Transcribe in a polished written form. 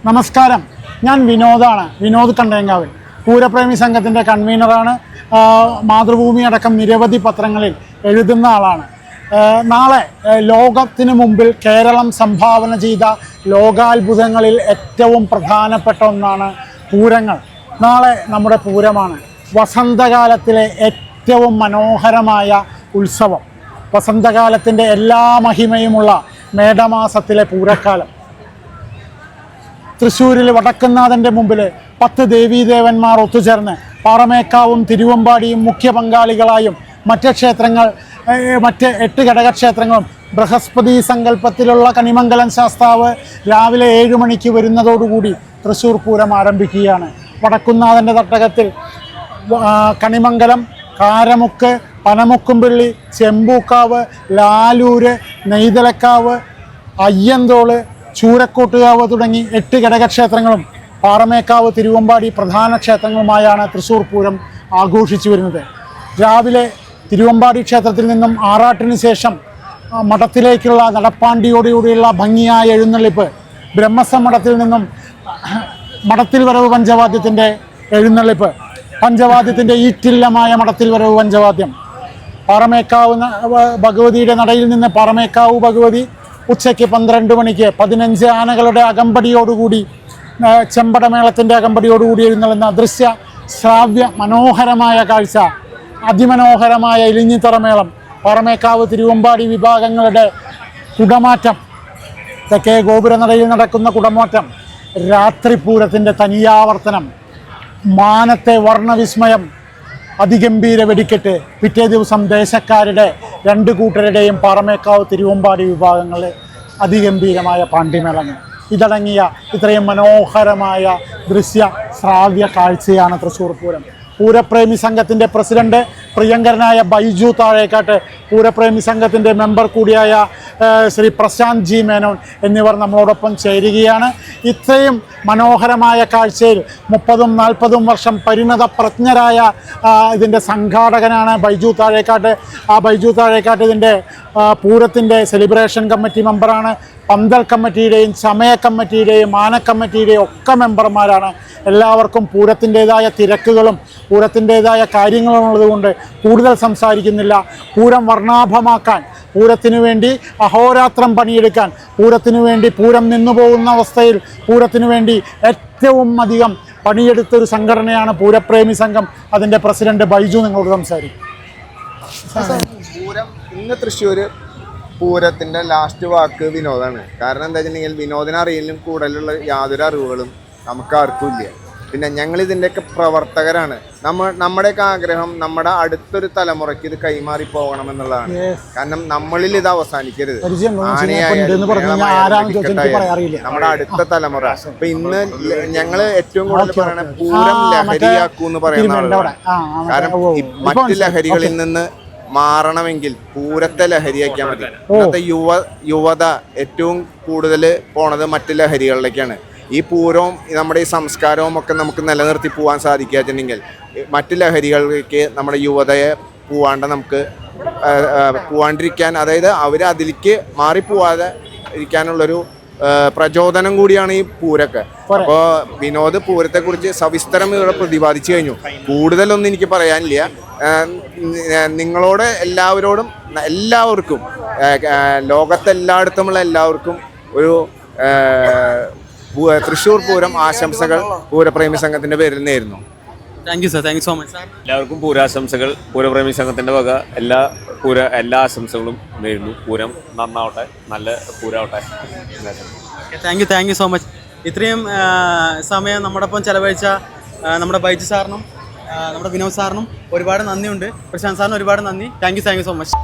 നമസ്കാരം, ഞാൻ വിനോദാണ്. വിനോദ് കണ്ടേങ്കാവിൽ പൂരപ്രേമി സംഘത്തിൻ്റെ കൺവീനറാണ്. മാതൃഭൂമി അടക്കം നിരവധി പത്രങ്ങളിൽ എഴുതുന്ന ആളാണ്. നാളെ ലോകത്തിന് മുമ്പിൽ കേരളം സംഭാവന ചെയ്ത ലോകാത്ഭുതങ്ങളിൽ ഏറ്റവും പ്രധാനപ്പെട്ട ഒന്നാണ് പൂരങ്ങൾ. നാളെ നമ്മുടെ പൂരമാണ്. വസന്തകാലത്തിലെ ഏറ്റവും മനോഹരമായ ഉത്സവം, വസന്തകാലത്തിൻ്റെ എല്ലാ മഹിമയുമുള്ള മേടമാസത്തിലെ പൂരക്കാലം. തൃശ്ശൂരിൽ വടക്കുന്നാഥൻ്റെ മുമ്പിൽ 10 ദേവീദേവന്മാർ ഒത്തുചേർന്ന് പാറമേക്കാവും തിരുവമ്പാടിയും മുഖ്യ പങ്കാളികളായും മറ്റ് 8 ഘടകക്ഷേത്രങ്ങളും ബൃഹസ്പതി സങ്കല്പത്തിലുള്ള കണിമംഗലം ശാസ്താവ് രാവിലെ 7 മണിക്ക് വരുന്നതോടുകൂടി തൃശ്ശൂർ പൂരം ആരംഭിക്കുകയാണ്. വടക്കുന്നാഥൻ്റെ തട്ടകത്തിൽ കണിമംഗലം, കാരമുക്ക്, പനമുക്കുംപിള്ളി, ചെമ്പൂക്കാവ്, ലാലൂര്, നെയ്തലക്കാവ്, അയ്യന്തോള്, ചൂരക്കോട്ടുകാവ് തുടങ്ങി 8 ഘടകക്ഷേത്രങ്ങളും പാറമേക്കാവ്, തിരുവമ്പാടി പ്രധാന ക്ഷേത്രങ്ങളുമായാണ് തൃശ്ശൂർ പൂരം ആഘോഷിച്ചു വരുന്നത്. രാവിലെ തിരുവമ്പാടി ക്ഷേത്രത്തിൽ നിന്നും ആറാട്ടിന് ശേഷം മഠത്തിലേക്കുള്ള നടപ്പാണ്ടിയോടുകൂടിയുള്ള ഭംഗിയായ എഴുന്നള്ളിപ്പ്, ബ്രഹ്മസം മഠത്തിൽ നിന്നും മഠത്തിൽ വരവ് പഞ്ചവാദ്യത്തിൻ്റെ എഴുന്നള്ളിപ്പ്, പഞ്ചവാദ്യത്തിൻ്റെ ഈറ്റില്ലമായ മഠത്തിൽ വരവ് പഞ്ചവാദ്യം, പാറമേക്കാവ് ഭഗവതിയുടെ നടയിൽ നിന്ന് പാറമേക്കാവ് ഭഗവതി ഉച്ചയ്ക്ക് 12 മണിക്ക് 15 ആനകളുടെ അകമ്പടിയോടുകൂടി, ചെമ്പടമേളത്തിൻ്റെ അകമ്പടിയോടുകൂടി എഴുന്നള്ളുന്ന ദൃശ്യ ശ്രാവ്യ മനോഹരമായ കാഴ്ച, അതിമനോഹരമായ ഇലിഞ്ഞിത്തറമേളം, പാറമേക്കാവ് തിരുവമ്പാടി വിഭാഗങ്ങളുടെ കുടമാറ്റം, തെക്കേ ഗോപുരനടയിൽ നടക്കുന്ന കുടമാറ്റം, രാത്രിപൂരത്തിൻ്റെ തനിയാവർത്തനം, മാനത്തെ വർണ്ണവിസ്മയം, അതിഗംഭീര വെടിക്കെട്ട്, പിറ്റേ ദിവസം ദേശക്കാരുടെ 2 കൂട്ടരുടെയും പാറമേക്കാവ് തിരുവമ്പാടി വിഭാഗങ്ങളിലെ അതിഗംഭീരമായ പാണ്ടിമേളങ്ങൾ. ഇതടങ്ങിയ ഇത്രയും മനോഹരമായ ദൃശ്യ ശ്രാവ്യ കാഴ്ചയാണ് തൃശ്ശൂർ പൂരം. പൂരപ്രേമി സംഘത്തിൻ്റെ പ്രസിഡന്റ് പ്രിയങ്കരനായ ബൈജു താഴേക്കാട്ട്, പൂരപ്രേമി സംഘത്തിൻ്റെ മെമ്പർ കൂടിയായ ശ്രീ പ്രശാന്ത് ജി മേനോൻ എന്നിവർ നമ്മളോടൊപ്പം ചേരുകയാണ്. ഇത്രയും മനോഹരമായ കാഴ്ചയിൽ 30-40 വർഷം പരിണത പ്രജ്ഞരായ ഇതിൻ്റെ സംഘാടകനാണ് ബൈജു താഴേക്കാട്ട്. ആ ബൈജു താഴേക്കാട്ട് ഇതിൻ്റെ പൂരത്തിൻ്റെ സെലിബ്രേഷൻ കമ്മിറ്റി മെമ്പറാണ്. പന്തൽ കമ്മിറ്റിയുടെയും സമയ കമ്മിറ്റിയുടെയും ആനക്കമ്മിറ്റിയുടെയും ഒക്കെ മെമ്പർമാരാണ്. എല്ലാവർക്കും പൂരത്തിൻ്റേതായ തിരക്കുകളും പൂരത്തിൻ്റേതായ കാര്യങ്ങളും ഉള്ളതുകൊണ്ട് കൂടുതൽ സംസാരിക്കുന്നില്ല. പൂരം വർണ്ണാഭമാക്കാൻ, പൂരത്തിനു വേണ്ടി അഹോരാത്രം പണിയെടുക്കാൻ, പൂരത്തിനു വേണ്ടി പൂരം നിന്നുപോകുന്ന അവസ്ഥയിൽ പൂരത്തിനു വേണ്ടി ഏറ്റവും അധികം പണിയെടുത്തൊരു സംഘടനയാണ് പൂരപ്രേമി സംഘം. അതിൻ്റെ പ്രസിഡന്റ് ബൈജു നിങ്ങളോട് സംസാരിക്കും. പൂരം ഇന്ന് തൃശ്ശൂർ പൂരത്തിൻ്റെ ലാസ്റ്റ് വാക്ക് വിനോദാണ്. കാരണം എന്താ വെച്ചിട്ടുണ്ടെങ്കിൽ വിനോദിനറിയലിനും കൂടുതലുള്ള യാതൊരു അറിവുകളും നമുക്കാർക്കും ഇല്ല. പിന്നെ ഞങ്ങളിതിൻ്റെയൊക്കെ പ്രവർത്തകരാണ്. നമ്മുടെയൊക്കെ ആഗ്രഹം നമ്മുടെ അടുത്തൊരു തലമുറയ്ക്ക് ഇത് കൈമാറി പോകണമെന്നുള്ളതാണ്. കാരണം നമ്മളിൽ ഇത് അവസാനിക്കരുത്. നമ്മുടെ അടുത്ത തലമുറ ഇപ്പൊ ഇന്ന് ഞങ്ങൾ ഏറ്റവും കൂടുതൽ പറയണ പൂരം ലഹരിയാക്കൂ എന്ന് പറയുന്ന ആളുകളാണ്. കാരണം മറ്റു ലഹരികളിൽ നിന്ന് മാറണമെങ്കിൽ പൂരത്തെ ലഹരിയാക്കിയാൽ മതി. ഇന്നത്തെ യുവത ഏറ്റവും കൂടുതൽ പോണത് മറ്റു ലഹരികളിലേക്കാണ്. ഈ പൂരവും നമ്മുടെ ഈ സംസ്കാരവും ഒക്കെ നമുക്ക് നിലനിർത്തി പോകാൻ സാധിക്കാച്ചിട്ടുണ്ടെങ്കിൽ മറ്റു ലഹരികളിലേക്ക് നമ്മുടെ യുവതയെ പോവാണ്ടിരിക്കാൻ, അതായത് അവർ അതിലേക്ക് മാറിപ്പോവാതെ ഇരിക്കാനുള്ളൊരു പ്രചോദനം കൂടിയാണ് ഈ പൂരൊക്കെ. അപ്പോൾ വിനോദ് പൂരത്തെക്കുറിച്ച് സവിസ്തരം ഇവിടെ പ്രതിപാദിച്ചു കഴിഞ്ഞു. കൂടുതലൊന്നും എനിക്ക് പറയാനില്ല. നിങ്ങളോട് എല്ലാവർക്കും ലോകത്തെല്ലായിടത്തുമുള്ള എല്ലാവർക്കും ഒരു തൃശ്ശൂർ പൂരം ആശംസകൾ പൂരപ്രേമി സംഘത്തിന്റെ പേരിൽ നേരുന്നു. Thank you sir, thank you so much. എല്ലാവർക്കും പൂരാശംസകൾ. പൂരപ്രേമി സംഘത്തിന്റെ വക എല്ലാ ആശംസകളും നേരുന്നു. പൂരം നന്നാവട്ടെ, നല്ല പൂരമാവട്ടെ. Thank you so much. ഇത്രയും സമയം നമ്മോടൊപ്പം ചെലവഴിച്ച നമ്മുടെ ബൈജു സാറിനും നമ്മുടെ വിനോദ് സാറിനും ഒരുപാട് നന്ദിയുണ്ട്. പ്രശാന്ത് സാറിനും ഒരുപാട് നന്ദി. Thank you so much.